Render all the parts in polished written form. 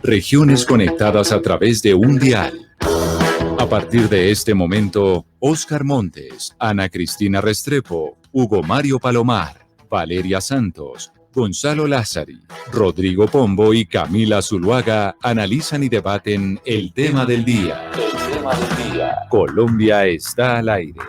regiones conectadas a través de un dial. A partir de este momento, Óscar Montes, Ana Cristina Restrepo, Hugo Mario Palomar, Valeria Santos, Gonzalo Lázari, Rodrigo Pombo y Camila Zuluaga analizan y debaten el tema del día. El tema del día. Colombia está al aire.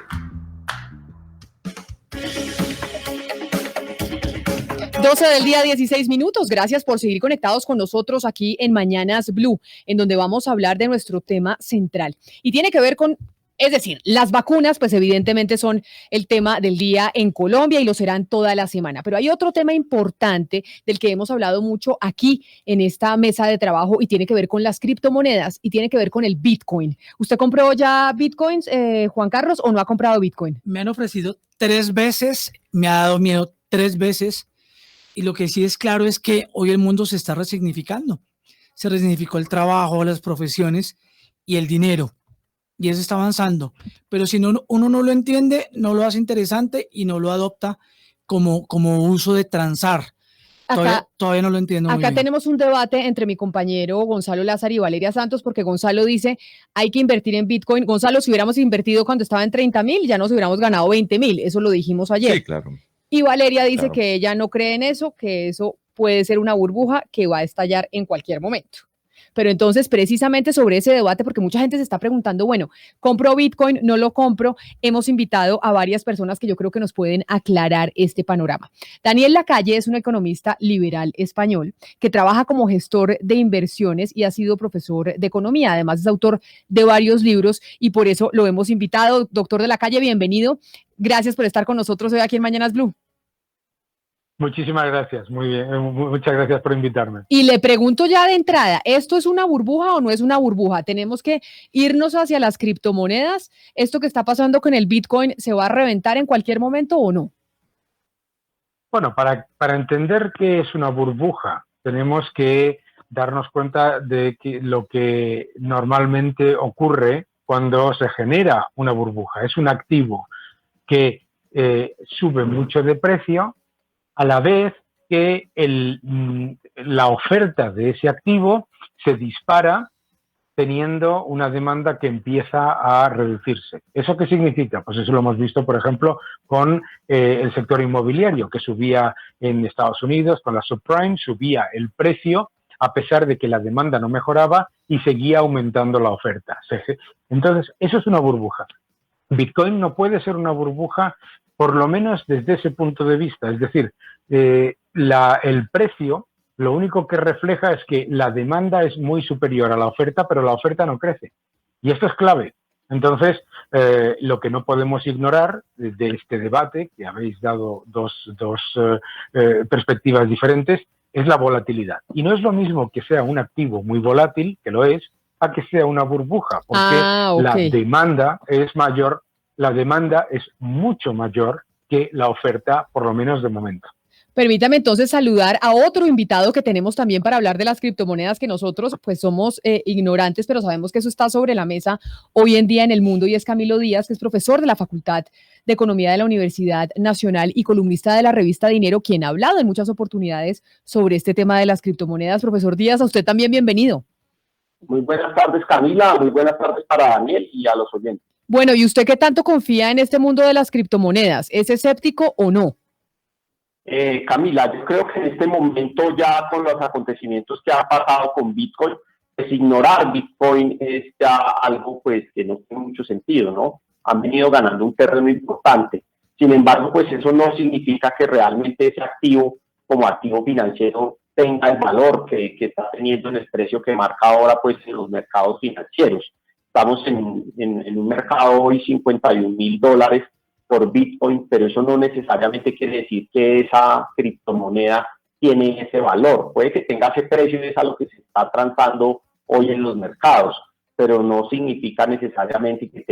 12 del día, 16 minutos. Gracias por seguir conectados con nosotros aquí en Mañanas Blue, en donde vamos a hablar de nuestro tema central. Y tiene que ver con, es decir, las vacunas, pues evidentemente son el tema del día en Colombia y lo serán toda la semana. Pero hay otro tema importante del que hemos hablado mucho aquí en esta mesa de trabajo y tiene que ver con las criptomonedas y tiene que ver con el Bitcoin. ¿Usted compró ya Bitcoins, Juan Carlos, o no ha comprado Bitcoin? Me han ofrecido 3 veces, me ha dado miedo 3 veces. Y lo que sí es claro es que hoy el mundo se está resignificando. Se resignificó el trabajo, las profesiones y el dinero. Y eso está avanzando. Pero si uno no lo entiende, no lo hace interesante y no lo adopta como uso de transar. Todavía no lo entiendo muy bien. Acá tenemos un debate entre mi compañero Gonzalo Lázaro y Valeria Santos, porque Gonzalo dice hay que invertir en Bitcoin. Gonzalo, si hubiéramos invertido cuando estaba en 30,000, ya nos hubiéramos ganado 20,000. Eso lo dijimos ayer. Sí, claro. Y Valeria dice que ella no cree en eso, que eso puede ser una burbuja que va a estallar en cualquier momento. Pero entonces, precisamente sobre ese debate, porque mucha gente se está preguntando, bueno, ¿compro Bitcoin? ¿No lo compro? Hemos invitado a varias personas que yo creo que nos pueden aclarar este panorama. Daniel Lacalle es un economista liberal español que trabaja como gestor de inversiones y ha sido profesor de economía. Además, es autor de varios libros y por eso lo hemos invitado. Doctor de Lacalle, bienvenido. Gracias por estar con nosotros hoy aquí en Mañanas Blue. Muchísimas gracias, muy bien, muchas gracias por invitarme. Y le pregunto ya de entrada, ¿esto es una burbuja o no es una burbuja? ¿Tenemos que irnos hacia las criptomonedas? ¿Esto que está pasando con el Bitcoin se va a reventar en cualquier momento o no? Bueno, para entender qué es una burbuja, tenemos que darnos cuenta de que lo que normalmente ocurre cuando se genera una burbuja. Es un activo que sube mucho de precio, a la vez que la oferta de ese activo se dispara teniendo una demanda que empieza a reducirse. ¿Eso qué significa? Pues eso lo hemos visto, por ejemplo, con el sector inmobiliario, que subía en Estados Unidos, con la subprime, subía el precio a pesar de que la demanda no mejoraba y seguía aumentando la oferta. Entonces, eso es una burbuja. Bitcoin no puede ser una burbuja, por lo menos desde ese punto de vista. Es decir, el precio lo único que refleja es que la demanda es muy superior a la oferta, pero la oferta no crece. Y esto es clave. Entonces, lo que no podemos ignorar de este debate, que habéis dado dos perspectivas diferentes, es la volatilidad. Y no es lo mismo que sea un activo muy volátil, que lo es, a que sea una burbuja, porque la demanda es mayor, la demanda es mucho mayor que la oferta, por lo menos de momento. Permítame entonces saludar a otro invitado que tenemos también para hablar de las criptomonedas, que nosotros pues somos ignorantes, pero sabemos que eso está sobre la mesa hoy en día en el mundo, y es Camilo Díaz, que es profesor de la Facultad de Economía de la Universidad Nacional y columnista de la revista Dinero, quien ha hablado en muchas oportunidades sobre este tema de las criptomonedas. Profesor Díaz, a usted también bienvenido. Muy buenas tardes, Camila, muy buenas tardes para Daniel y a los oyentes. Bueno, ¿y usted qué tanto confía en este mundo de las criptomonedas? ¿Es escéptico o no? Camila, yo creo que en este momento ya con los acontecimientos que ha pasado con Bitcoin, pues ignorar Bitcoin es ya algo pues que no tiene mucho sentido, ¿no? Han venido ganando un terreno importante. Sin embargo, pues eso no significa que realmente ese activo como activo financiero tenga el valor que está teniendo en el precio que marca ahora pues en los mercados financieros. Estamos en un mercado hoy $51,000 por Bitcoin, pero eso no necesariamente quiere decir que esa criptomoneda tiene ese valor. Puede que tenga ese precio y es a lo que se está transando hoy en los mercados, pero no significa necesariamente que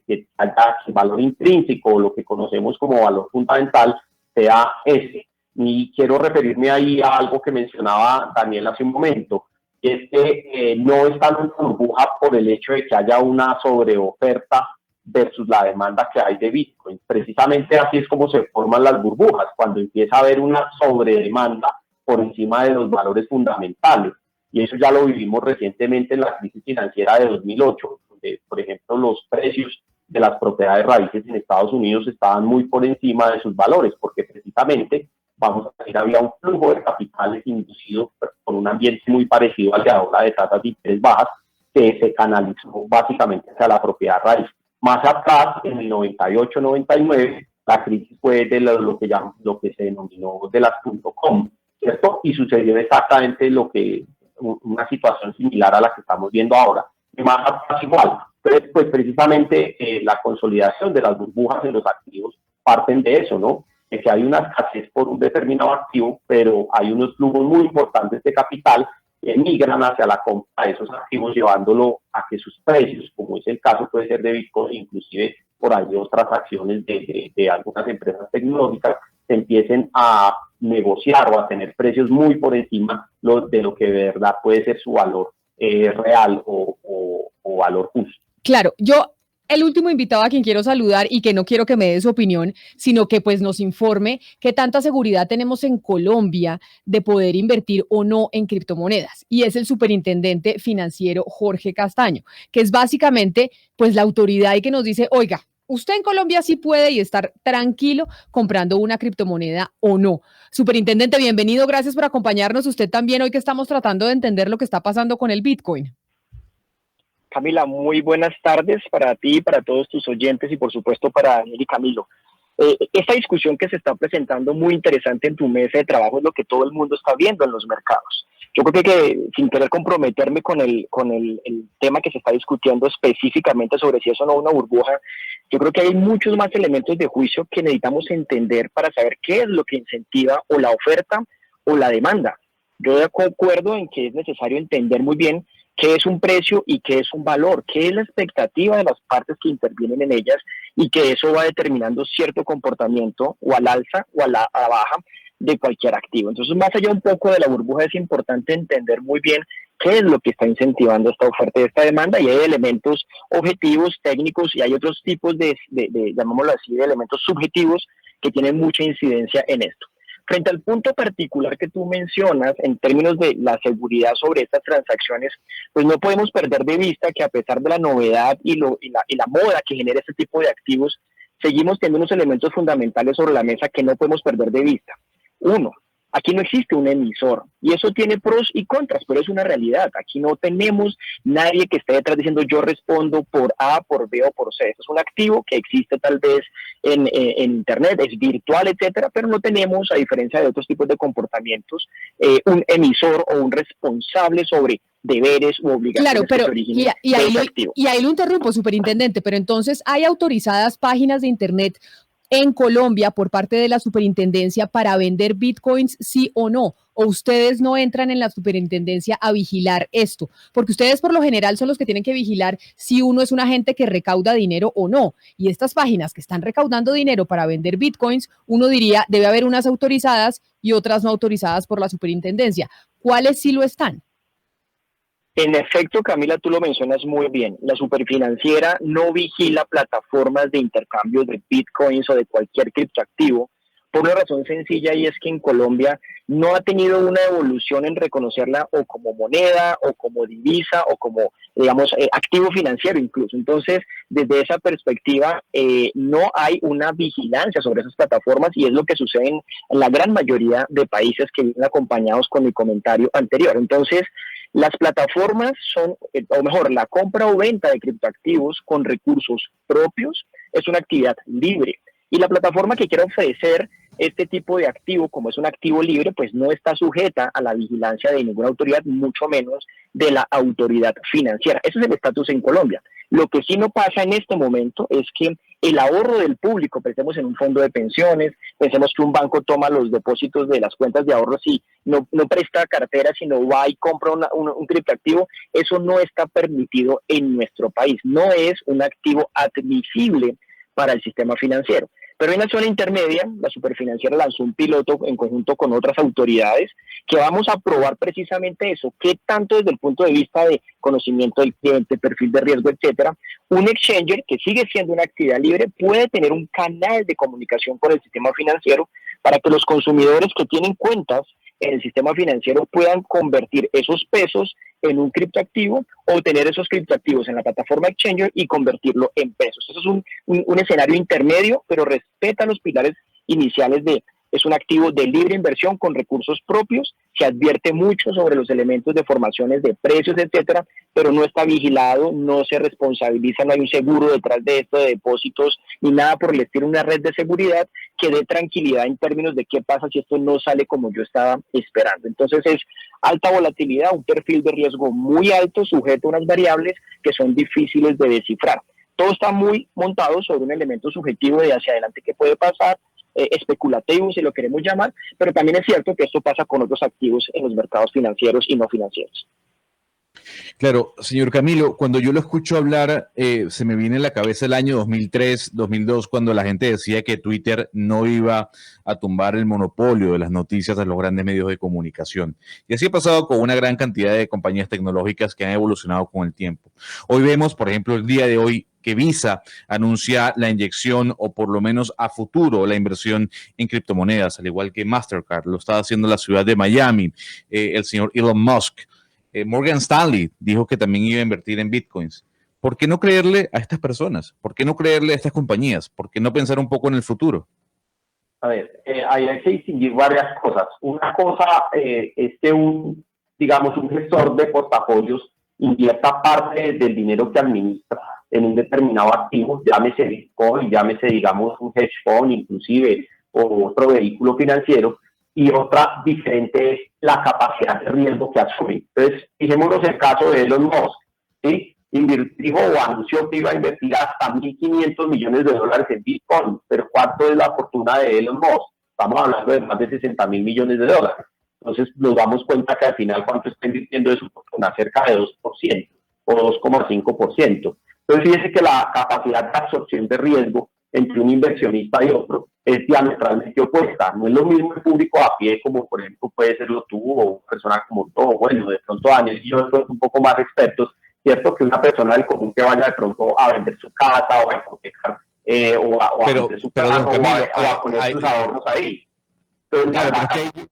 el valor intrínseco o lo que conocemos como valor fundamental sea ese. Y quiero referirme ahí a algo que mencionaba Daniel hace un momento, y es que no es tan una burbuja por el hecho de que haya una sobreoferta versus la demanda que hay de Bitcoin. Precisamente así es como se forman las burbujas, cuando empieza a haber una sobredemanda por encima de los valores fundamentales. y eso ya lo vivimos recientemente en la crisis financiera de 2008, donde, por ejemplo, los precios de las propiedades raíces en Estados Unidos estaban muy por encima de sus valores, porque precisamente, vamos a decir, había un flujo de capitales inducido por un ambiente muy parecido al de ahora de tasas de interés bajas, que se canalizó básicamente hacia la propiedad raíz. Más atrás, en el 98-99, la crisis fue de lo que se denominó de las .com, ¿cierto? Y sucedió exactamente una situación similar a la que estamos viendo ahora. Y más atrás igual. Pues precisamente la consolidación de las burbujas en los activos parten de eso, ¿no? De que hay una escasez por un determinado activo, pero hay unos flujos muy importantes de capital que migran hacia la compra de esos activos, llevándolo a que sus precios, como es el caso, puede ser de Bitcoin, inclusive por ahí otras acciones de algunas empresas tecnológicas, se empiecen a negociar o a tener precios muy por encima de lo que de verdad puede ser su valor real o valor justo. Claro, yo el último invitado a quien quiero saludar y que no quiero que me dé su opinión, sino que pues nos informe qué tanta seguridad tenemos en Colombia de poder invertir o no en criptomonedas. Y es el superintendente financiero Jorge Castaño, que es básicamente pues la autoridad y que nos dice, oiga, usted en Colombia sí puede y estar tranquilo comprando una criptomoneda o no. Superintendente, bienvenido, gracias por acompañarnos. Usted también hoy que estamos tratando de entender lo que está pasando con el Bitcoin. Camila, muy buenas tardes para ti, para todos tus oyentes y por supuesto para Daniel y Camilo. Esta discusión que se está presentando muy interesante en tu mesa de trabajo es lo que todo el mundo está viendo en los mercados. Yo creo que sin querer comprometerme con el tema que se está discutiendo específicamente sobre si es o no una burbuja, yo creo que hay muchos más elementos de juicio que necesitamos entender para saber qué es lo que incentiva o la oferta o la demanda. Yo de acuerdo en que es necesario entender muy bien qué es un precio y qué es un valor, qué es la expectativa de las partes que intervienen en ellas y que eso va determinando cierto comportamiento o al alza o a la baja de cualquier activo. Entonces, más allá un poco de la burbuja, es importante entender muy bien qué es lo que está incentivando esta oferta y esta demanda, y hay elementos objetivos, técnicos, y hay otros tipos de llamémoslo así, de elementos subjetivos que tienen mucha incidencia en esto. Frente al punto particular que tú mencionas, en términos de la seguridad sobre estas transacciones, pues no podemos perder de vista que a pesar de la novedad y la moda que genera este tipo de activos, seguimos teniendo unos elementos fundamentales sobre la mesa que no podemos perder de vista. Uno, aquí no existe un emisor y eso tiene pros y contras, pero es una realidad. Aquí no tenemos nadie que esté detrás diciendo yo respondo por A, por B o por C. Esto es un activo que existe tal vez en Internet, es virtual, etcétera, pero no tenemos, a diferencia de otros tipos de comportamientos, un emisor o un responsable sobre deberes u obligaciones. Claro, pero que se originen de ese activo. Y ahí lo interrumpo, superintendente, pero entonces hay autorizadas páginas de Internet en Colombia por parte de la superintendencia para vender bitcoins, sí o no, o ustedes no entran en la superintendencia a vigilar esto, porque ustedes por lo general son los que tienen que vigilar si uno es un agente que recauda dinero o no, y estas páginas que están recaudando dinero para vender bitcoins, uno diría debe haber unas autorizadas y otras no autorizadas por la superintendencia. ¿Cuáles sí lo están? En efecto, Camila, tú lo mencionas muy bien. La superfinanciera no vigila plataformas de intercambio de bitcoins o de cualquier criptoactivo por una razón sencilla, y es que en Colombia no ha tenido una evolución en reconocerla o como moneda o como divisa o como, digamos, activo financiero incluso. Entonces, desde esa perspectiva, no hay una vigilancia sobre esas plataformas, y es lo que sucede en la gran mayoría de países que vienen acompañados con mi comentario anterior. Entonces, las plataformas son, o mejor, la compra o venta de criptoactivos con recursos propios es una actividad libre. Y la plataforma que quiera ofrecer este tipo de activo, como es un activo libre, pues no está sujeta a la vigilancia de ninguna autoridad, mucho menos de la autoridad financiera. Ese es el estatus en Colombia. Lo que sí no pasa en este momento es que el ahorro del público, pensemos en un fondo de pensiones, pensemos que un banco toma los depósitos de las cuentas de ahorros y no presta cartera, sino va y compra un criptoactivo, eso no está permitido en nuestro país. No es un activo admisible para el sistema financiero. Pero en la zona intermedia, la superfinanciera lanzó un piloto en conjunto con otras autoridades que vamos a probar precisamente eso, qué tanto desde el punto de vista de conocimiento del cliente, perfil de riesgo, etcétera, un exchanger que sigue siendo una actividad libre puede tener un canal de comunicación con el sistema financiero para que los consumidores que tienen cuentas en el sistema financiero puedan convertir esos pesos en un criptoactivo o tener esos criptoactivos en la plataforma Exchanger y convertirlo en pesos. Eso es un escenario intermedio, pero respeta los pilares iniciales de es un activo de libre inversión con recursos propios, se advierte mucho sobre los elementos de formaciones de precios, etcétera, pero no está vigilado, no se responsabiliza, no hay un seguro detrás de esto de depósitos ni nada por el estilo, una red de seguridad que dé tranquilidad en términos de qué pasa si esto no sale como yo estaba esperando. Entonces es alta volatilidad, un perfil de riesgo muy alto, sujeto a unas variables que son difíciles de descifrar. Todo está muy montado sobre un elemento subjetivo de hacia adelante que puede pasar, especulativo, si lo queremos llamar, pero también es cierto que esto pasa con otros activos en los mercados financieros y no financieros. Claro, señor Camilo, cuando yo lo escucho hablar, se me viene a la cabeza el año 2003, 2002, cuando la gente decía que Twitter no iba a tumbar el monopolio de las noticias de los grandes medios de comunicación. Y así ha pasado con una gran cantidad de compañías tecnológicas que han evolucionado con el tiempo. Hoy vemos, por ejemplo, el día de hoy, que Visa anuncia la inyección o por lo menos a futuro la inversión en criptomonedas, al igual que Mastercard, lo está haciendo la ciudad de Miami, el señor Elon Musk. Morgan Stanley dijo que también iba a invertir en bitcoins. ¿Por qué no creerle a estas personas? ¿Por qué no creerle a estas compañías? ¿Por qué no pensar un poco en el futuro? A ver, ahí hay que distinguir varias cosas. Una cosa es que un gestor de portafolios invierta parte del dinero que administra en un determinado activo, llámese Bitcoin, llámese, digamos, un hedge fund, inclusive, o otro vehículo financiero, y otra diferente es la capacidad de riesgo que asume. Entonces, fijémonos el caso de Elon Musk, ¿sí? Dijo o anunció que iba a invertir hasta $1.500 millones en Bitcoin, pero ¿cuánto es la fortuna de Elon Musk? Estamos hablando de más de $60.000 millones. Entonces, nos damos cuenta que al final, ¿cuánto está invirtiendo de su fortuna? Cerca de 2% o 2,5%. Entonces, fíjese que la capacidad de absorción de riesgo entre un inversionista y otro es diametralmente opuesta. No es lo mismo el público a pie, como por ejemplo puede serlo tú o una persona como tú, bueno, de pronto Daniel y yo de pronto un poco más expertos, cierto que una persona del común que vaya de pronto a vender su casa o a hipotecar o a vender su casa o a poner sus ahorros ahí. Entonces, claro,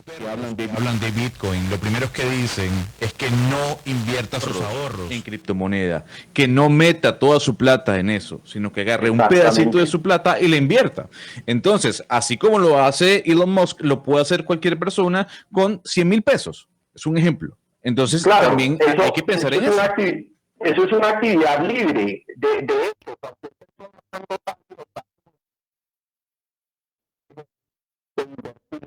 Que hablan de Bitcoin, lo primero que dicen es que no invierta sus ahorros en criptomoneda, que no meta toda su plata en eso, sino que agarre un pedacito de su plata y la invierta. Entonces, así como lo hace Elon Musk, lo puede hacer cualquier persona con 100,000 pesos. Es un ejemplo. Entonces, claro, también hay que pensar en eso. Eso es una actividad libre. De hecho,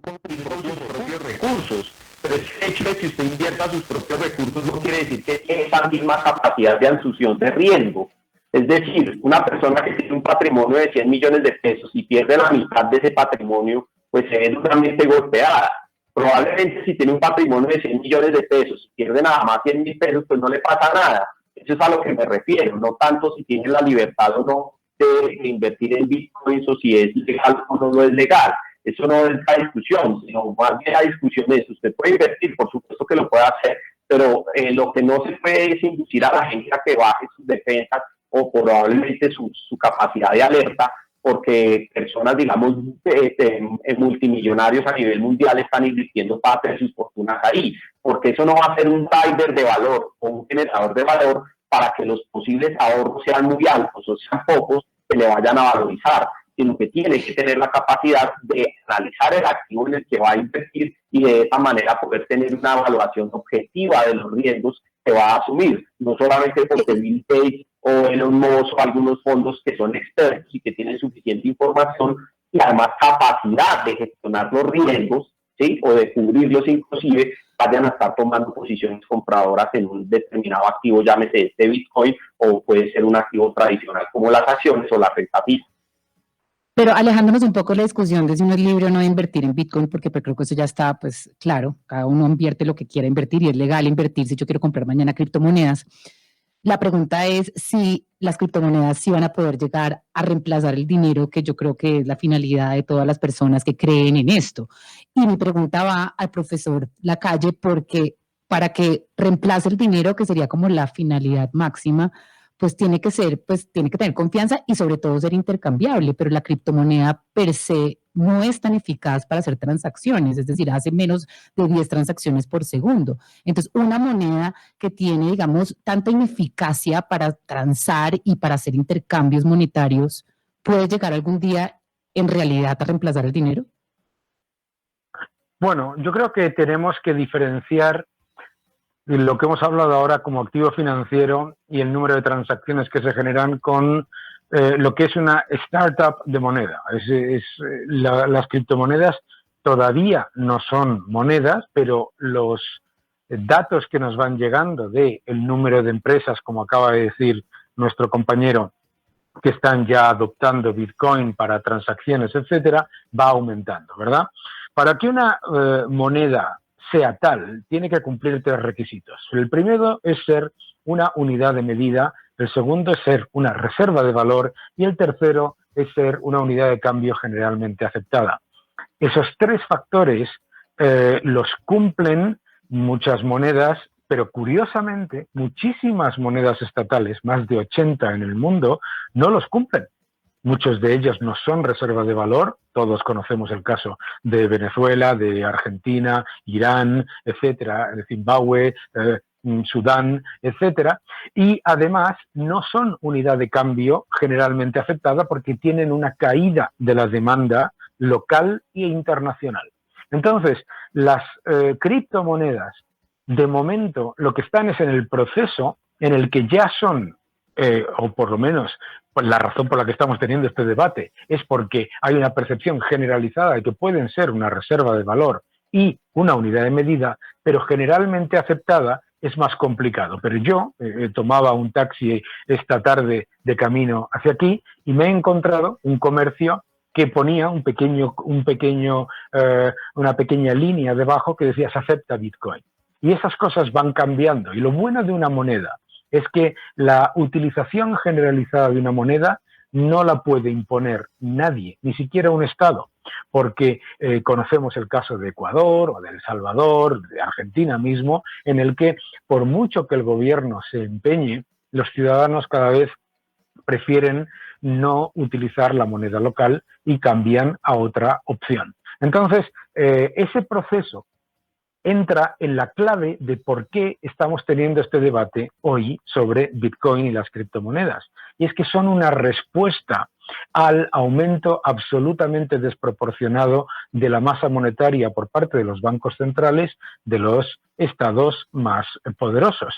con sus propios recursos, pero el hecho de que usted invierta sus propios recursos no quiere decir que tiene esa misma capacidad de absorción de riesgo. Es decir, una persona que tiene un patrimonio de 100 millones de pesos y pierde la mitad de ese patrimonio, pues se ve duramente golpeada. Probablemente si tiene un patrimonio de 100 millones de pesos y pierde nada más 100,000 pesos, pues no le pasa nada. Eso es a lo que me refiero, no tanto si tiene la libertad o no de invertir en bitcoins o si es legal o no lo es legal. Eso no es la discusión, sino más bien la discusión es, usted puede invertir, por supuesto que lo puede hacer, pero lo que no se puede es inducir a la gente a que baje sus defensas o probablemente su capacidad de alerta, porque personas, digamos, multimillonarios a nivel mundial están invirtiendo parte de sus fortunas ahí, porque eso no va a ser un driver de valor o un generador de valor para que los posibles ahorros sean muy altos o sean pocos que le vayan a valorizar, sino que tiene que tener la capacidad de analizar el activo en el que va a invertir y de esa manera poder tener una evaluación objetiva de los riesgos que va a asumir, no solamente porque Bill Gates o Elon Musk o algunos fondos que son expertos y que tienen suficiente información y además capacidad de gestionar los riesgos, ¿sí? O de cubrirlos inclusive, vayan a estar tomando posiciones compradoras en un determinado activo, llámese este Bitcoin o puede ser un activo tradicional como las acciones o la renta fija. Pero alejándonos un poco de la discusión de si uno es libre o no de invertir en Bitcoin, porque creo que eso ya está, pues claro, cada uno invierte lo que quiera invertir y es legal invertir si yo quiero comprar mañana criptomonedas. La pregunta es si las criptomonedas sí van a poder llegar a reemplazar el dinero, que yo creo que es la finalidad de todas las personas que creen en esto. Y mi pregunta va al profesor Lacalle, porque para que reemplace el dinero, que sería como la finalidad máxima, pues tiene que tener confianza y sobre todo ser intercambiable, pero la criptomoneda per se no es tan eficaz para hacer transacciones, es decir, hace menos de 10 transacciones por segundo. Entonces, una moneda que tiene, digamos, tanta ineficacia para transar y para hacer intercambios monetarios, ¿puede llegar algún día en realidad a reemplazar el dinero? Bueno, yo creo que tenemos que diferenciar lo que hemos hablado ahora como activo financiero y el número de transacciones que se generan con lo que es una startup de moneda. Las criptomonedas todavía no son monedas, pero los datos que nos van llegando del número de empresas, como acaba de decir nuestro compañero, que están ya adoptando Bitcoin para transacciones, etcétera, va aumentando, ¿verdad? Para que una moneda sea tal, tiene que cumplir 3 requisitos. El primero es ser una unidad de medida, el segundo es ser una reserva de valor y el tercero es ser una unidad de cambio generalmente aceptada. Esos 3 factores los cumplen muchas monedas, pero curiosamente muchísimas monedas estatales, más de 80 en el mundo, no los cumplen. Muchos de ellos no son reserva de valor, todos conocemos el caso de Venezuela, de Argentina, Irán, etcétera, de Zimbabue, Sudán, etcétera, y además no son unidad de cambio generalmente aceptada porque tienen una caída de la demanda local e internacional. Entonces, las criptomonedas, de momento, lo que están es en el proceso en el que ya son, o por lo menos pues la razón por la que estamos teniendo este debate es porque hay una percepción generalizada de que pueden ser una reserva de valor y una unidad de medida, pero generalmente aceptada es más complicado. Pero yo tomaba un taxi esta tarde de camino hacia aquí y me he encontrado un comercio que ponía una pequeña línea debajo que decía se acepta Bitcoin. Y esas cosas van cambiando. Y lo bueno de una moneda es que la utilización generalizada de una moneda no la puede imponer nadie, ni siquiera un Estado, porque conocemos el caso de Ecuador o de El Salvador, de Argentina mismo, en el que por mucho que el gobierno se empeñe, los ciudadanos cada vez prefieren no utilizar la moneda local y cambian a otra opción. Entonces, ese proceso entra en la clave de por qué estamos teniendo este debate hoy sobre Bitcoin y las criptomonedas. Y es que son una respuesta al aumento absolutamente desproporcionado de la masa monetaria por parte de los bancos centrales de los estados más poderosos.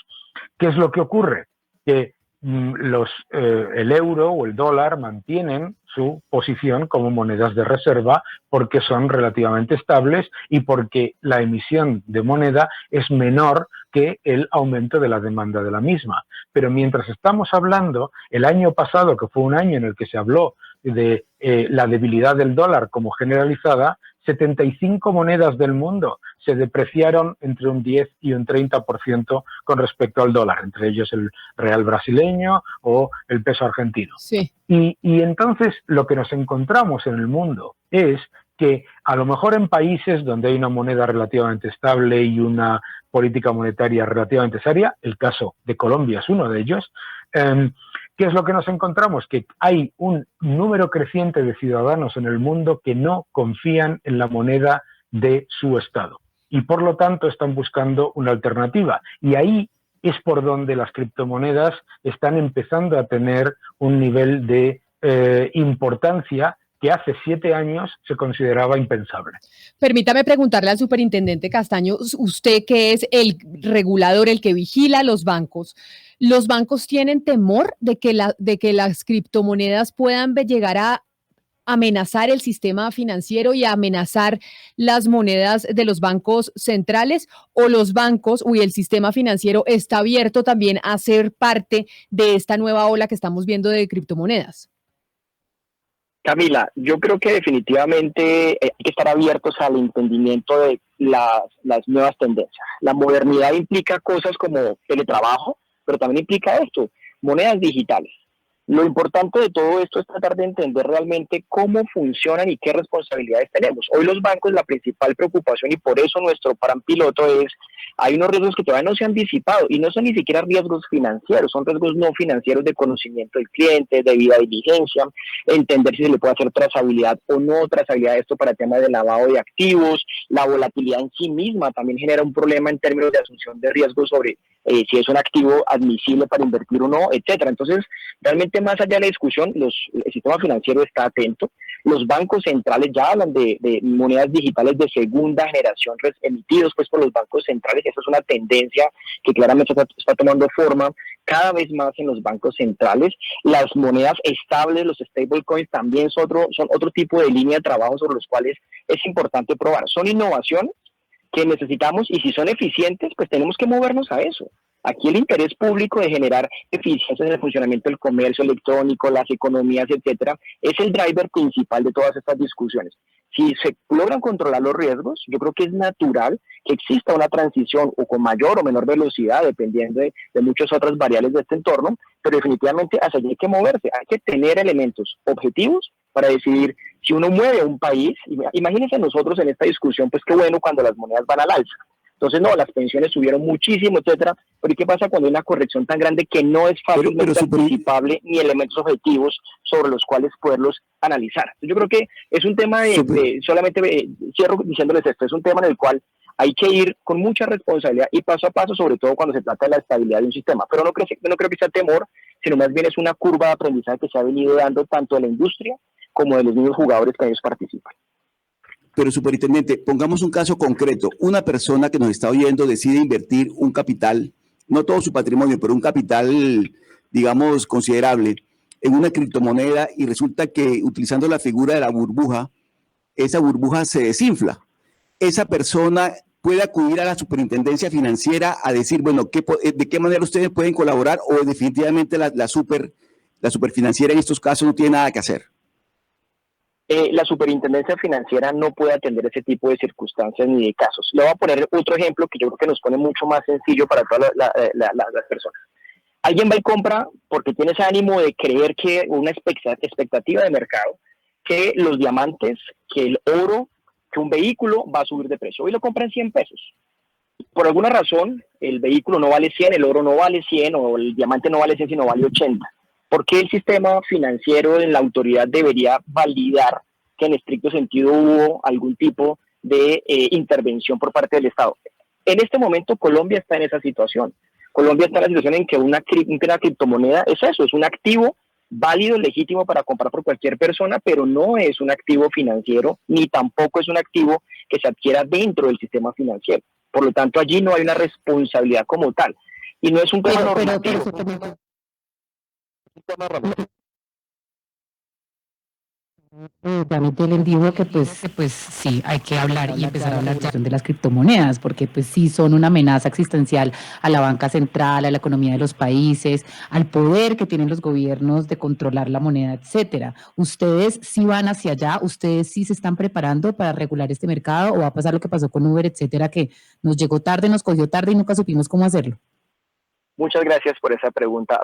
¿Qué es lo que ocurre? Que el euro o el dólar mantienen su posición como monedas de reserva porque son relativamente estables y porque la emisión de moneda es menor que el aumento de la demanda de la misma. Pero mientras estamos hablando, el año pasado, que fue un año en el que se habló de la debilidad del dólar como generalizada, 75 monedas del mundo se depreciaron entre un 10 y un 30% con respecto al dólar, entre ellos el real brasileño o el peso argentino. Sí. Y entonces lo que nos encontramos en el mundo es que a lo mejor en países donde hay una moneda relativamente estable y una política monetaria relativamente seria, el caso de Colombia es uno de ellos, ¿qué es lo que nos encontramos? Que hay un número creciente de ciudadanos en el mundo que no confían en la moneda de su Estado y por lo tanto están buscando una alternativa. Y ahí es por donde las criptomonedas están empezando a tener un nivel de importancia que hace 7 años se consideraba impensable. Permítame preguntarle al superintendente Castaño, usted que es el regulador, el que vigila ¿los bancos tienen temor de que las criptomonedas puedan llegar a amenazar el sistema financiero y a amenazar las monedas de los bancos centrales, o los bancos y el sistema financiero está abierto también a ser parte de esta nueva ola que estamos viendo de criptomonedas? Camila, yo creo que definitivamente hay que estar abiertos al entendimiento de las nuevas tendencias. La modernidad implica cosas como teletrabajo, pero también implica esto, monedas digitales. Lo importante de todo esto es tratar de entender realmente cómo funcionan y qué responsabilidades tenemos. Hoy los bancos, la principal preocupación, y por eso nuestro plan piloto es, hay unos riesgos que todavía no se han disipado y no son ni siquiera riesgos financieros, son riesgos no financieros de conocimiento del cliente, de debida diligencia, entender si se le puede hacer trazabilidad o no trazabilidad de esto para temas de lavado de activos. La volatilidad en sí misma también genera un problema en términos de asunción de riesgos sobre si es un activo admisible para invertir o no, etcétera. Entonces, realmente más allá de la discusión, el sistema financiero está atento. Los bancos centrales ya hablan de monedas digitales de segunda generación emitidos pues por los bancos centrales. Esa es una tendencia que claramente está tomando forma cada vez más en los bancos centrales. Las monedas estables, los stablecoins, también son otro tipo de línea de trabajo sobre los cuales es importante probar. Son innovaciones que necesitamos y si son eficientes, pues tenemos que movernos a eso. Aquí el interés público de generar eficiencias en el funcionamiento del comercio electrónico, las economías, etcétera, es el driver principal de todas estas discusiones. Si se logran controlar los riesgos, yo creo que es natural que exista una transición o con mayor o menor velocidad, dependiendo de muchas otras variables de este entorno, pero definitivamente hacia allí hay que moverse, hay que tener elementos objetivos para decidir si uno mueve a un país. Imagínense nosotros en esta discusión, pues qué bueno cuando las monedas van al alza. Entonces, no, las pensiones subieron muchísimo, etcétera. Pero ¿qué pasa cuando hay una corrección tan grande que no es fácilmente anticipable ni elementos objetivos sobre los cuales poderlos analizar? Entonces, yo creo que es un tema solamente cierro diciéndoles esto, es un tema en el cual hay que ir con mucha responsabilidad y paso a paso, sobre todo cuando se trata de la estabilidad de un sistema. Pero no creo que sea temor, sino más bien es una curva de aprendizaje que se ha venido dando tanto de la industria como de los mismos jugadores que ellos participan. Pero, superintendente, pongamos un caso concreto. Una persona que nos está oyendo decide invertir un capital, no todo su patrimonio, pero un capital, digamos, considerable, en una criptomoneda y resulta que utilizando la figura de la burbuja, esa burbuja se desinfla. Esa persona puede acudir a la superintendencia financiera a decir, bueno, ¿de qué manera ustedes pueden colaborar? O definitivamente la superfinanciera en estos casos no tiene nada que hacer. La superintendencia financiera no puede atender ese tipo de circunstancias ni de casos. Le voy a poner otro ejemplo que yo creo que nos pone mucho más sencillo para todas las personas. Alguien va y compra porque tiene ese ánimo de creer que una expectativa de mercado, que los diamantes, que el oro, que un vehículo va a subir de precio. Hoy lo compran 100 pesos. Por alguna razón, el vehículo no vale 100, el oro no vale 100 o el diamante no vale 100, sino vale 80. ¿Por qué el sistema financiero en la autoridad debería validar que en estricto sentido hubo algún tipo de intervención por parte del Estado? En este momento Colombia está en esa situación. Colombia está en la situación en que una criptomoneda es eso, es un activo válido, legítimo para comprar por cualquier persona, pero no es un activo financiero, ni tampoco es un activo que se adquiera dentro del sistema financiero. Por lo tanto, allí no hay una responsabilidad como tal. Y no es un tema normativo. También Yelen dijo que pues sí, hay que hablar y empezar a hablar de las criptomonedas, porque pues sí son una amenaza existencial a la banca central, a la economía de los países, al poder que tienen los gobiernos de controlar la moneda, etcétera. ¿Ustedes sí van hacia allá? ¿Ustedes sí se están preparando para regular este mercado? ¿O va a pasar lo que pasó con Uber, etcétera, que nos llegó tarde, nos cogió tarde y nunca supimos cómo hacerlo? Muchas gracias por esa pregunta.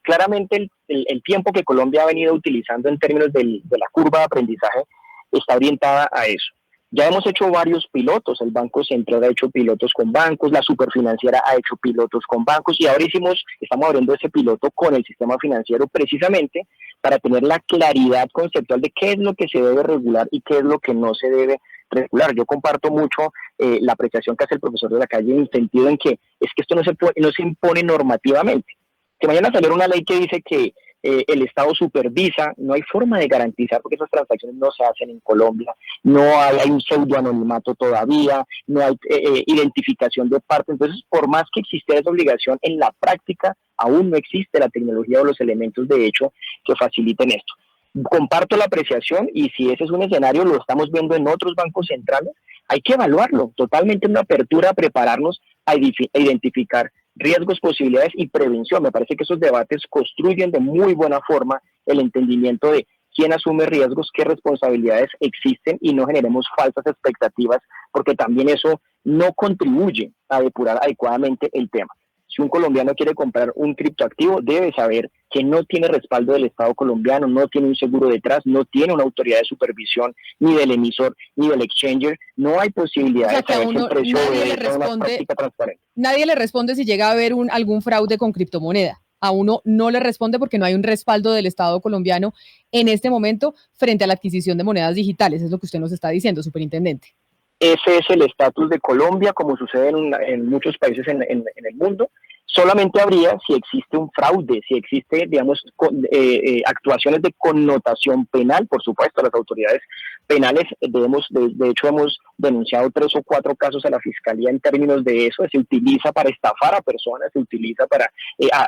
Claramente el tiempo que Colombia ha venido utilizando en términos de la curva de aprendizaje está orientada a eso. Ya hemos hecho varios pilotos, el Banco Central ha hecho pilotos con bancos, la Superfinanciera ha hecho pilotos con bancos y ahora estamos abriendo ese piloto con el sistema financiero precisamente para tener la claridad conceptual de qué es lo que se debe regular y qué es lo que no se debe regular. Yo comparto mucho la apreciación que hace el profesor de la calle en el sentido en que es que esto no se impone normativamente. Que mañana saliera una ley que dice que el Estado supervisa, no hay forma de garantizar porque esas transacciones no se hacen en Colombia, no hay un pseudoanonimato todavía, no hay identificación de parte. Entonces, por más que existiera esa obligación, en la práctica aún no existe la tecnología o los elementos de hecho que faciliten esto. Comparto la apreciación y si ese es un escenario, lo estamos viendo en otros bancos centrales, hay que evaluarlo totalmente en una apertura, prepararnos a identificar riesgos, posibilidades y prevención. Me parece que esos debates construyen de muy buena forma el entendimiento de quién asume riesgos, qué responsabilidades existen y no generemos falsas expectativas porque también eso no contribuye a depurar adecuadamente el tema. Si Si un colombiano quiere comprar un criptoactivo, debe saber que no tiene respaldo del Estado colombiano, no tiene un seguro detrás, no tiene una autoridad de supervisión, ni del emisor, ni del exchanger. No hay posibilidad de saber si el precio obedece a una práctica transparente. Nadie le responde si llega a haber algún fraude con criptomoneda. A uno no le responde porque no hay un respaldo del Estado colombiano en este momento frente a la adquisición de monedas digitales. Es lo que usted nos está diciendo, superintendente. Ese es el estatus de Colombia, como sucede en muchos países en el mundo. Solamente habría si existe un fraude, si existe, digamos, actuaciones de connotación penal. Por supuesto, las autoridades penales de hecho hemos denunciado 3 o 4 casos a la Fiscalía en términos de eso. Se utiliza para estafar a personas, se utiliza para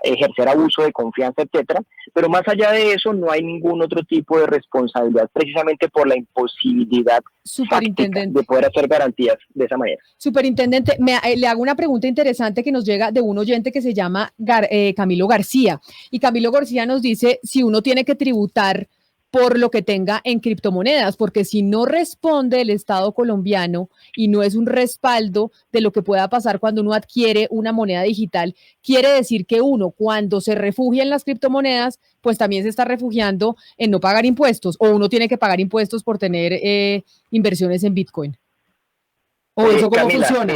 ejercer abuso de confianza, etcétera. Pero más allá de eso, no hay ningún otro tipo de responsabilidad, precisamente por la imposibilidad fáctica de poder hacer garantías de esa manera. Superintendente, le hago una pregunta interesante que nos llega de un oyente que se llama Camilo García. Y Camilo García nos dice si uno tiene que tributar por lo que tenga en criptomonedas, porque si no responde el Estado colombiano y no es un respaldo de lo que pueda pasar cuando uno adquiere una moneda digital, quiere decir que uno, cuando se refugia en las criptomonedas, pues también se está refugiando en no pagar impuestos, o uno tiene que pagar impuestos por tener inversiones en Bitcoin. ¿O eso cómo Camila, funciona?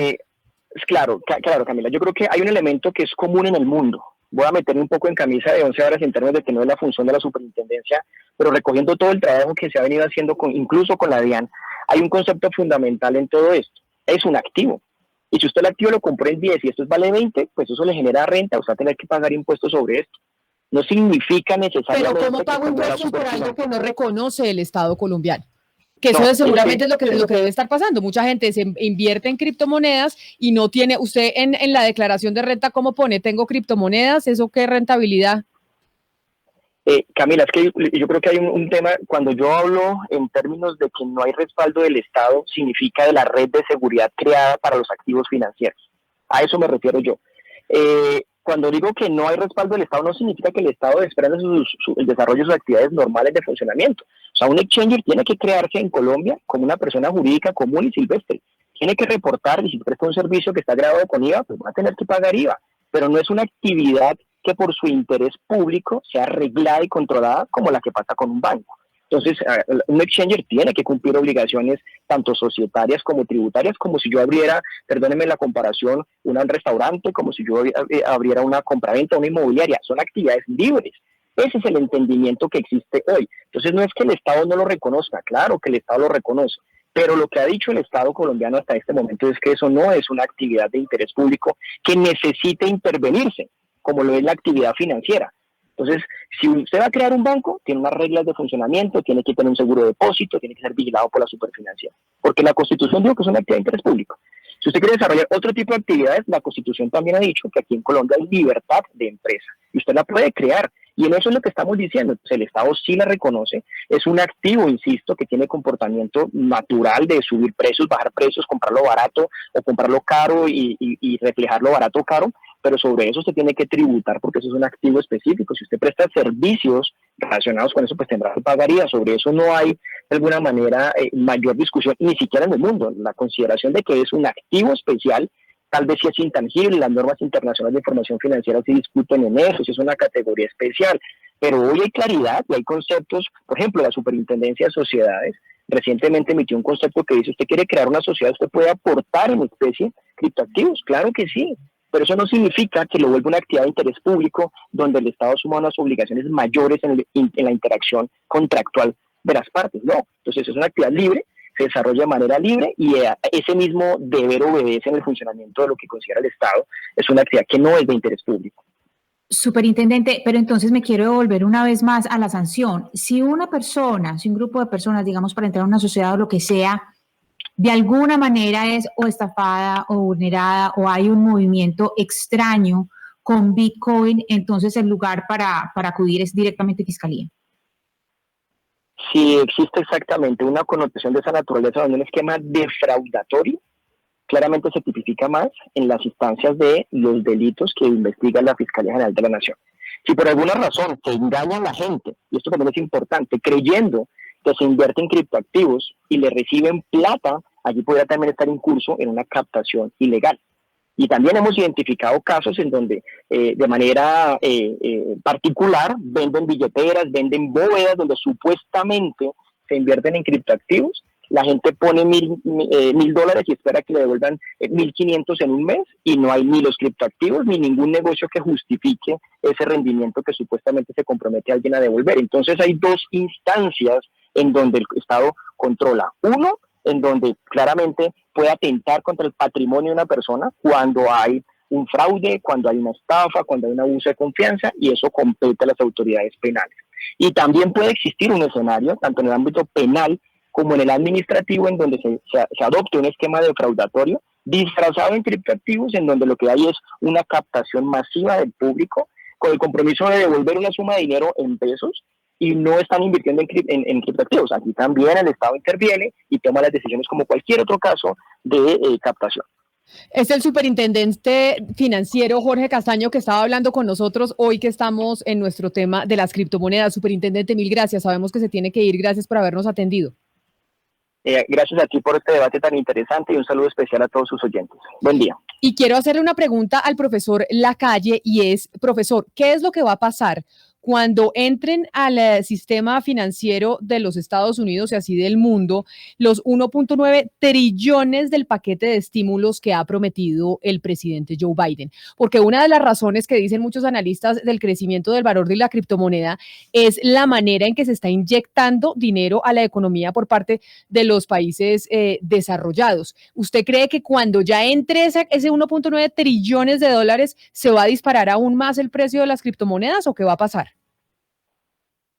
Claro, Camila, yo creo que hay un elemento que es común en el mundo. Voy a meterme un poco en camisa de 11 varas en términos de que no es la función de la superintendencia, pero recogiendo todo el trabajo que se ha venido haciendo incluso con la DIAN, hay un concepto fundamental en todo esto. Es un activo. Y si usted el activo lo compró en 10 y esto vale 20, pues eso le genera renta, usted va a tener que pagar impuestos sobre esto. No significa necesariamente... Pero ¿cómo pago impuestos por algo que no reconoce el Estado colombiano? Que eso seguramente es lo que debe estar pasando. Mucha gente se invierte en criptomonedas y no tiene, usted en la declaración de renta, ¿cómo pone? ¿Tengo criptomonedas? ¿Eso qué rentabilidad? Camila, es que yo creo que hay un tema, cuando yo hablo en términos de que no hay respaldo del Estado, significa de la red de seguridad creada para los activos financieros. A eso me refiero yo. Cuando digo que no hay respaldo del Estado, no significa que el Estado desprenda el desarrollo de sus actividades normales de funcionamiento. O sea, un exchanger tiene que crearse en Colombia como una persona jurídica común y silvestre. Tiene que reportar, y si presta un servicio que está grabado con IVA, pues va a tener que pagar IVA. Pero no es una actividad que por su interés público sea reglada y controlada como la que pasa con un banco. Entonces, un exchanger tiene que cumplir obligaciones tanto societarias como tributarias, como si yo abriera, perdónenme la comparación, un restaurante, como si yo abriera una compraventa, una inmobiliaria. Son actividades libres. Ese es el entendimiento que existe hoy. Entonces, no es que el Estado no lo reconozca, claro que el Estado lo reconoce, pero lo que ha dicho el Estado colombiano hasta este momento es que eso no es una actividad de interés público que necesite intervenirse, como lo es la actividad financiera. Entonces, si usted va a crear un banco, tiene unas reglas de funcionamiento, tiene que tener un seguro de depósito, tiene que ser vigilado por la superfinanciera, porque la Constitución dijo que es una actividad de interés público. Si usted quiere desarrollar otro tipo de actividades, la Constitución también ha dicho que aquí en Colombia hay libertad de empresa y usted la puede crear. Y en eso es lo que estamos diciendo. Entonces, el Estado sí la reconoce, es un activo, insisto, que tiene comportamiento natural de subir precios, bajar precios, comprarlo barato o comprarlo caro y reflejarlo barato o caro, pero sobre eso se tiene que tributar porque eso es un activo específico. Si usted presta servicios relacionados con eso, pues tendrá que pagar IVA. Sobre eso no hay, de alguna manera, mayor discusión, ni siquiera en el mundo. La consideración de que es un activo especial, tal vez sí es intangible, las normas internacionales de información financiera sí discuten en eso, si es una categoría especial, pero hoy hay claridad y hay conceptos, por ejemplo, la Superintendencia de Sociedades recientemente emitió un concepto que dice, usted quiere crear una sociedad, usted puede aportar en especie criptoactivos, claro que sí, pero eso no significa que lo vuelva una actividad de interés público donde el Estado asuma unas obligaciones mayores en la interacción contractual de las partes, no, entonces es una actividad libre, se desarrolla de manera libre y ese mismo deber obedece en el funcionamiento de lo que considera el Estado. Es una actividad que no es de interés público. Superintendente, pero entonces me quiero devolver una vez más a la sanción. Si una persona, si un grupo de personas, digamos, para entrar a una sociedad o lo que sea, de alguna manera es o estafada o vulnerada o hay un movimiento extraño con Bitcoin, entonces el lugar para acudir es directamente a Fiscalía. Si existe exactamente una connotación de esa naturaleza donde un esquema defraudatorio, claramente se tipifica más en las instancias de los delitos que investiga la Fiscalía General de la Nación. Si por alguna razón se engaña a la gente, y esto también es importante, creyendo que se invierte en criptoactivos y le reciben plata, allí podría también estar incurso en una captación ilegal. Y también hemos identificado casos en donde de manera particular venden billeteras, venden bóvedas donde supuestamente se invierten en criptoactivos. La gente pone $1,000 y espera que le devuelvan 1,500 en un mes, y no hay ni los criptoactivos ni ningún negocio que justifique ese rendimiento que supuestamente se compromete a alguien a devolver. Entonces hay dos instancias en donde el Estado controla. Uno, en donde claramente puede atentar contra el patrimonio de una persona cuando hay un fraude, cuando hay una estafa, cuando hay un abuso de confianza, y eso compete a las autoridades penales. Y también puede existir un escenario, tanto en el ámbito penal como en el administrativo, en donde se adopte un esquema defraudatorio disfrazado en criptoactivos, en donde lo que hay es una captación masiva del público con el compromiso de devolver una suma de dinero en pesos, y no están invirtiendo en criptoactivos. Aquí también el Estado interviene y toma las decisiones como cualquier otro caso de captación. Es el superintendente financiero Jorge Castaño, que estaba hablando con nosotros hoy que estamos en nuestro tema de las criptomonedas. Superintendente, mil gracias. Sabemos que se tiene que ir. Gracias por habernos atendido. Gracias a ti por este debate tan interesante, y un saludo especial a todos sus oyentes. Buen día. Y quiero hacerle una pregunta al profesor Lacalle, y es, profesor, ¿qué es lo que va a pasar cuando entren al sistema financiero de los Estados Unidos y así del mundo los 1.9 trillones del paquete de estímulos que ha prometido el presidente Joe Biden? Porque una de las razones que dicen muchos analistas del crecimiento del valor de la criptomoneda es la manera en que se está inyectando dinero a la economía por parte de los países desarrollados. ¿Usted cree que cuando ya entre ese 1.9 trillones de dólares se va a disparar aún más el precio de las criptomonedas, o qué va a pasar?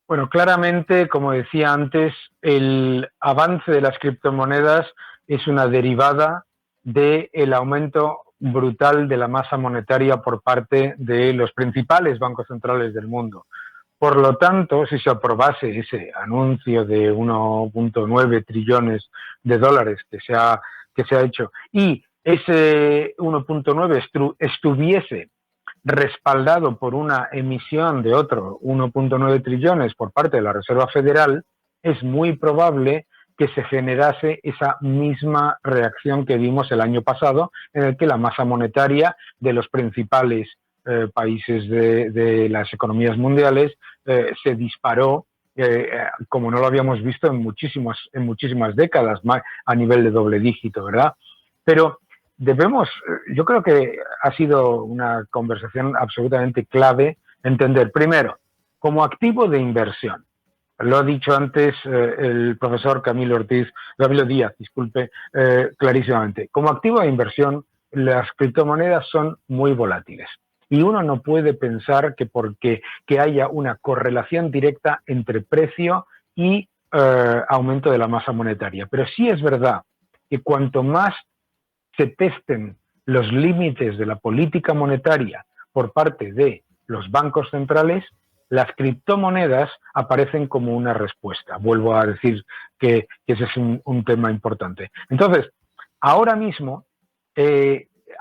Bueno, claramente, como decía antes, el avance de las criptomonedas es una derivada del aumento brutal de la masa monetaria por parte de los principales bancos centrales del mundo. Por lo tanto, si se aprobase ese anuncio de 1.9 trillones de dólares que se ha hecho, y ese 1.9 estuviese respaldado por una emisión de otro 1.9 trillones por parte de la Reserva Federal, es muy probable que se generase esa misma reacción que vimos el año pasado, en el que la masa monetaria de los principales países de las economías mundiales se disparó como no lo habíamos visto en muchísimas décadas, a nivel de doble dígito, ¿verdad? Pero yo creo que ha sido una conversación absolutamente clave entender, primero, como activo de inversión. Lo ha dicho antes el profesor Camilo Díaz, clarísimamente. Como activo de inversión, las criptomonedas son muy volátiles. Y uno no puede pensar que porque haya una correlación directa entre precio y aumento de la masa monetaria. Pero sí es verdad que cuanto más se testen los límites de la política monetaria por parte de los bancos centrales, las criptomonedas aparecen como una respuesta. Vuelvo a decir que ese es un tema importante. Entonces, ahora mismo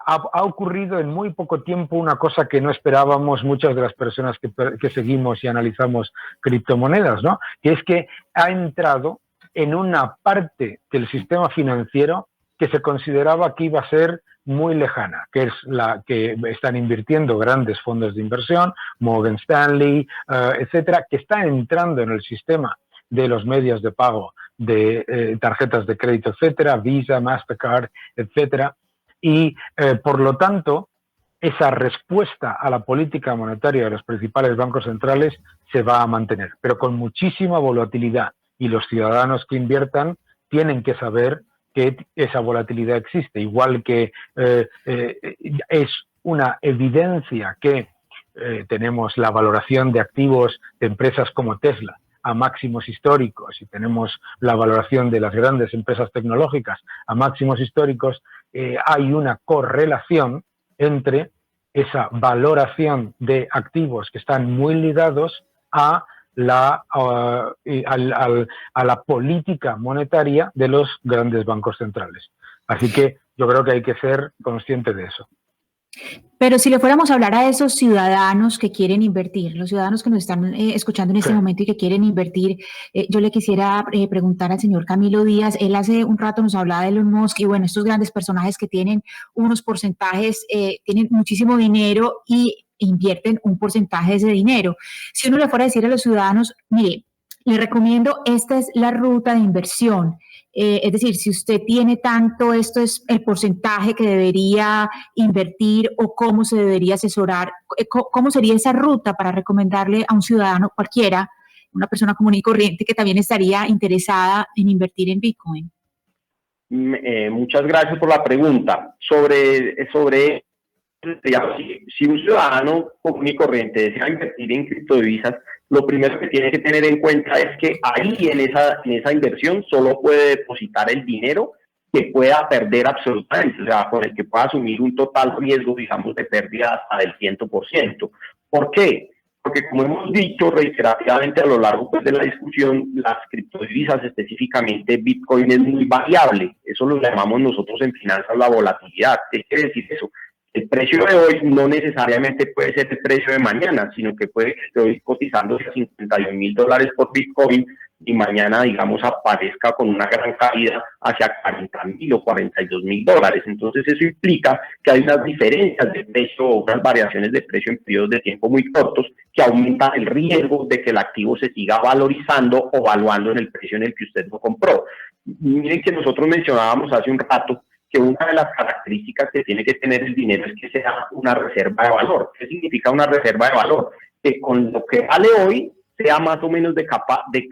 ha ocurrido en muy poco tiempo una cosa que no esperábamos muchas de las personas que seguimos y analizamos criptomonedas, ¿no? Que es que ha entrado en una parte del sistema financiero que se consideraba que iba a ser muy lejana, que es la que están invirtiendo grandes fondos de inversión, Morgan Stanley, etcétera, que está entrando en el sistema de los medios de pago de tarjetas de crédito, etcétera, Visa, Mastercard, etcétera, y por lo tanto esa respuesta a la política monetaria de los principales bancos centrales se va a mantener, pero con muchísima volatilidad, y los ciudadanos que inviertan tienen que saber que esa volatilidad existe, igual que es una evidencia que tenemos la valoración de activos de empresas como Tesla a máximos históricos, y tenemos la valoración de las grandes empresas tecnológicas a máximos históricos. Hay una correlación entre esa valoración de activos que están muy ligados a la política monetaria de los grandes bancos centrales. Así que yo creo que hay que ser consciente de eso. Pero si le fuéramos a hablar a esos ciudadanos que quieren invertir, los ciudadanos que nos están escuchando en este momento y que quieren invertir, yo le quisiera preguntar al señor Camilo Díaz. Él hace un rato nos hablaba de Elon Musk y bueno, estos grandes personajes que tienen unos porcentajes, tienen muchísimo dinero y invierten un porcentaje de ese dinero. Si uno le fuera a decir a los ciudadanos, mire, le recomiendo, esta es la ruta de inversión. Es decir, si usted tiene tanto, esto es el porcentaje que debería invertir o cómo se debería asesorar, cómo sería esa ruta para recomendarle a un ciudadano cualquiera, una persona común y corriente que también estaría interesada en invertir en Bitcoin. Muchas gracias por la pregunta. Si un ciudadano común y corriente desea invertir en criptodivisas, lo primero que tiene que tener en cuenta es que ahí en esa inversión solo puede depositar el dinero que pueda perder absolutamente, o sea, con el que pueda asumir un total riesgo, digamos, de pérdida hasta del 100%. ¿Por qué? Porque como hemos dicho reiterativamente a lo largo de la discusión, las criptodivisas, específicamente Bitcoin, es muy variable. Eso lo llamamos nosotros en finanzas la volatilidad. ¿Qué quiere decir eso? El precio de hoy no necesariamente puede ser el precio de mañana, sino que puede que esté hoy cotizándose a $51,000 por Bitcoin y mañana, digamos, aparezca con una gran caída hacia $40,000 o $42,000. Entonces eso implica que hay unas diferencias de precio o unas variaciones de precio en periodos de tiempo muy cortos que aumentan el riesgo de que el activo se siga valorizando o valuando en el precio en el que usted lo compró. Miren que nosotros mencionábamos hace un rato que una de las características que tiene que tener el dinero es que sea una reserva de valor. ¿Qué significa una reserva de valor? Que con lo que vale hoy sea más o menos capaz de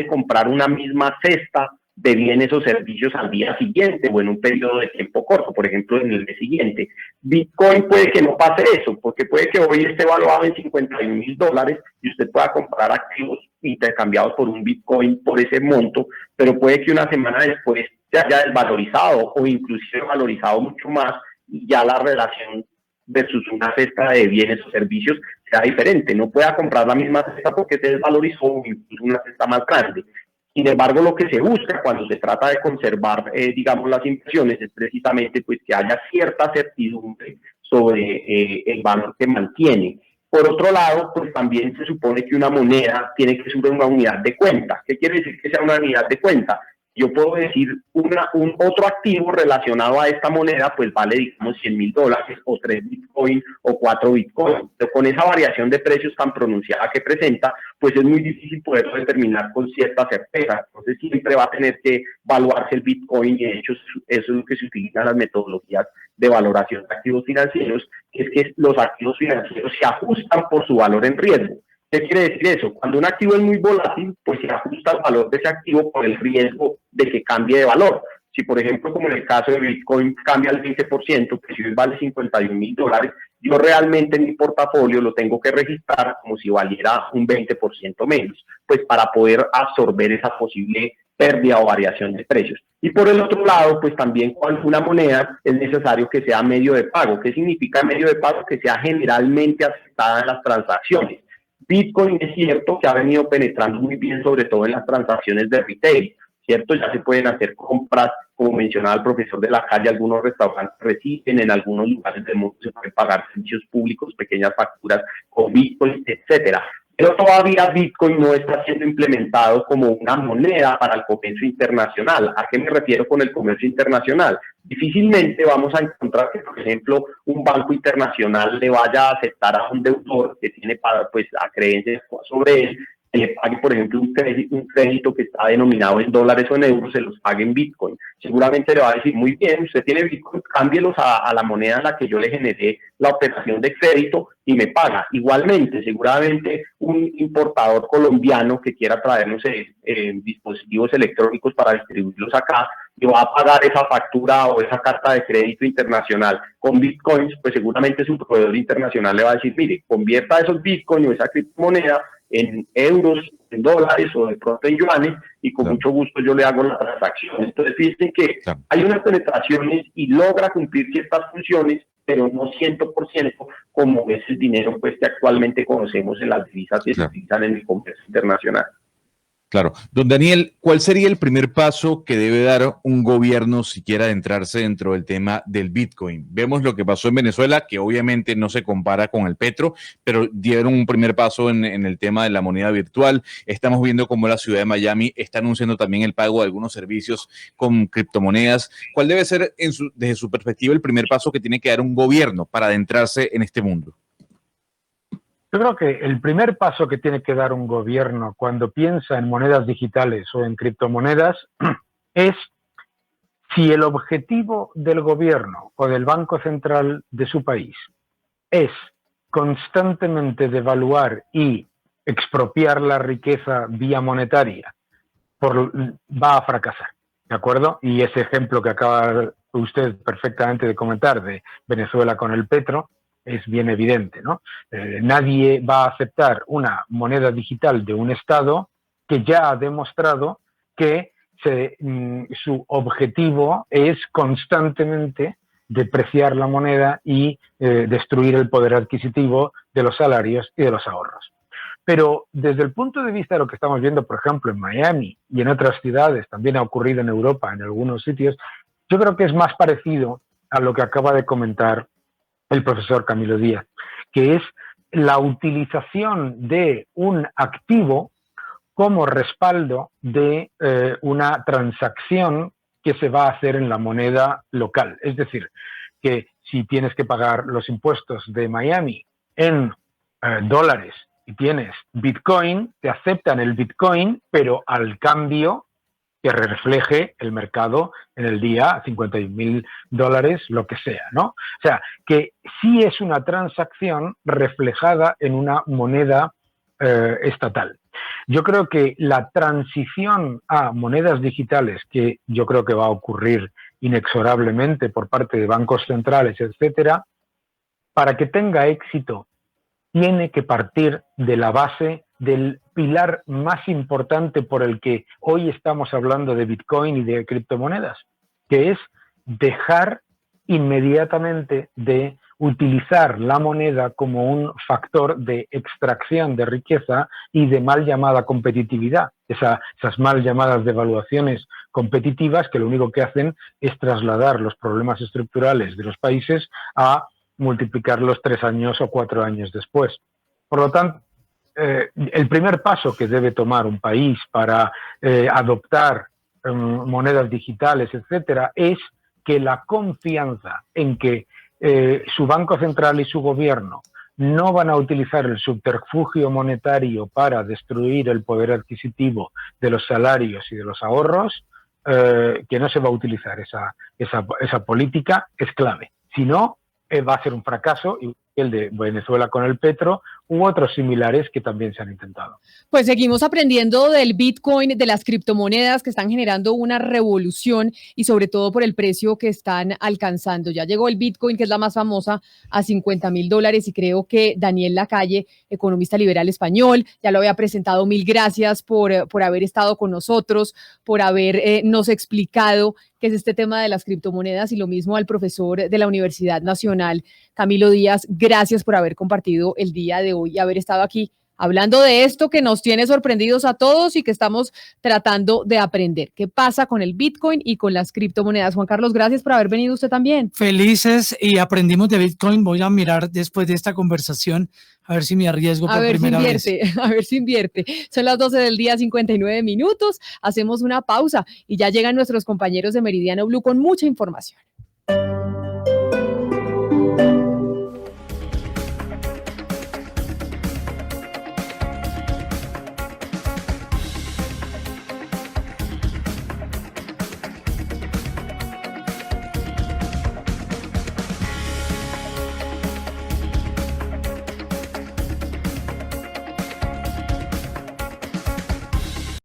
comprar una misma cesta de bienes o servicios al día siguiente o en un periodo de tiempo corto, por ejemplo, en el mes siguiente. Bitcoin puede que no pase eso, porque puede que hoy esté valuado en $51,000 y usted pueda comprar activos intercambiados por un Bitcoin por ese monto, pero puede que una semana después se haya desvalorizado o inclusive valorizado mucho más y ya la relación versus una cesta de bienes o servicios sea diferente. No pueda comprar la misma cesta porque se desvalorizó o incluso una cesta más grande. Sin embargo, lo que se busca cuando se trata de conservar, digamos, las inversiones es precisamente pues que haya cierta certidumbre sobre el valor que mantiene. Por otro lado, pues también se supone que una moneda tiene que ser una unidad de cuenta. ¿Qué quiere decir que sea una unidad de cuenta? Yo puedo decir un otro activo relacionado a esta moneda, pues vale, digamos, $100,000 o 3 Bitcoin o 4 Bitcoin. Pero con esa variación de precios tan pronunciada que presenta, pues es muy difícil poderlo determinar con cierta certeza. Entonces siempre va a tener que evaluarse el Bitcoin y de hecho eso es lo que se utiliza en las metodologías de valoración de activos financieros, que es que los activos financieros se ajustan por su valor en riesgo. ¿Qué quiere decir eso? Cuando un activo es muy volátil, pues se ajusta el valor de ese activo por el riesgo de que cambie de valor. Si, por ejemplo, como en el caso de Bitcoin, cambia el 20%, pues si hoy vale $51,000, yo realmente en mi portafolio lo tengo que registrar como si valiera un 20% menos, pues para poder absorber esa posible pérdida o variación de precios. Y por el otro lado, pues también con una moneda es necesario que sea medio de pago. ¿Qué significa medio de pago? Que sea generalmente aceptada en las transacciones. Bitcoin es cierto que ha venido penetrando muy bien, sobre todo en las transacciones de retail, ¿cierto? Ya se pueden hacer compras, como mencionaba el profesor de la calle, algunos restaurantes reciben, en algunos lugares del mundo se pueden pagar servicios públicos, pequeñas facturas con Bitcoin, etcétera. Pero todavía Bitcoin no está siendo implementado como una moneda para el comercio internacional. ¿A qué me refiero con el comercio internacional? Difícilmente vamos a encontrar que, por ejemplo, un banco internacional le vaya a aceptar a un deudor que tiene pues, creencias sobre él, que le pague, por ejemplo, un crédito que está denominado en dólares o en euros, se los pague en Bitcoin. Seguramente le va a decir, muy bien, usted tiene Bitcoin, cámbielos a la moneda en la que yo le generé la operación de crédito y me paga. Igualmente, seguramente un importador colombiano que quiera traer, no sé, dispositivos electrónicos para distribuirlos acá, y va a pagar esa factura o esa carta de crédito internacional con Bitcoins, pues seguramente su proveedor internacional le va a decir, mire, convierta esos Bitcoins o esa criptomoneda en euros, en dólares o de pronto en yuanes y con mucho gusto yo le hago la transacción. Entonces fíjense que hay unas penetraciones y logra cumplir ciertas funciones, pero no 100% como es el dinero pues que actualmente conocemos en las divisas que se utilizan en el comercio internacional. Claro. Don Daniel, ¿cuál sería el primer paso que debe dar un gobierno si quiere adentrarse dentro del tema del Bitcoin? Vemos lo que pasó en Venezuela, que obviamente no se compara con el petro, pero dieron un primer paso en el tema de la moneda virtual. Estamos viendo cómo la ciudad de Miami está anunciando también el pago de algunos servicios con criptomonedas. ¿Cuál debe ser, desde su perspectiva, el primer paso que tiene que dar un gobierno para adentrarse en este mundo? Yo creo que el primer paso que tiene que dar un gobierno cuando piensa en monedas digitales o en criptomonedas es si el objetivo del gobierno o del Banco Central de su país es constantemente devaluar y expropiar la riqueza vía monetaria, va a fracasar, ¿de acuerdo? Y ese ejemplo que acaba usted perfectamente de comentar de Venezuela con el petro es bien evidente, ¿no? Nadie va a aceptar una moneda digital de un Estado que ya ha demostrado que su objetivo es constantemente depreciar la moneda y destruir el poder adquisitivo de los salarios y de los ahorros. Pero desde el punto de vista de lo que estamos viendo, por ejemplo, en Miami y en otras ciudades, también ha ocurrido en Europa, en algunos sitios, yo creo que es más parecido a lo que acaba de comentar el profesor Camilo Díaz, que es la utilización de un activo como respaldo de una transacción que se va a hacer en la moneda local. Es decir, que si tienes que pagar los impuestos de Miami en dólares y tienes Bitcoin, te aceptan el Bitcoin, pero al cambio que refleje el mercado en el día, $51,000, lo que sea, ¿no? O sea, que sí es una transacción reflejada en una moneda estatal. Yo creo que la transición a monedas digitales, que yo creo que va a ocurrir inexorablemente por parte de bancos centrales, etcétera, para que tenga éxito, tiene que partir de la base del pilar más importante por el que hoy estamos hablando de Bitcoin y de criptomonedas, que es dejar inmediatamente de utilizar la moneda como un factor de extracción de riqueza y de mal llamada competitividad. Esas mal llamadas devaluaciones competitivas que lo único que hacen es trasladar los problemas estructurales de los países a multiplicarlos 3 años o 4 años después. Por lo tanto, el primer paso que debe tomar un país para adoptar monedas digitales, etcétera, es que la confianza en que su Banco Central y su gobierno no van a utilizar el subterfugio monetario para destruir el poder adquisitivo de los salarios y de los ahorros, que no se va a utilizar esa política, es clave. Si no, va a ser un fracaso, el de Venezuela con el petro u otros similares que también se han intentado. Pues seguimos aprendiendo del Bitcoin, de las criptomonedas que están generando una revolución y sobre todo por el precio que están alcanzando. Ya llegó el Bitcoin, que es la más famosa, a $50,000 y creo que Daniel Lacalle, economista liberal español, ya lo había presentado. Mil gracias por haber estado con nosotros, por habernos explicado qué es este tema de las criptomonedas, y lo mismo al profesor de la Universidad Nacional, Camilo Díaz. Gracias por haber compartido el día de hoy y haber estado aquí hablando de esto que nos tiene sorprendidos a todos y que estamos tratando de aprender. ¿Qué pasa con el Bitcoin y con las criptomonedas? Juan Carlos, gracias por haber venido usted también. Felices, y aprendimos de Bitcoin. Voy a mirar después de esta conversación a ver si me arriesgo por primera vez. A ver si invierte. Son las 12 del día, 59 minutos. Hacemos una pausa y ya llegan nuestros compañeros de Meridiano Blue con mucha información.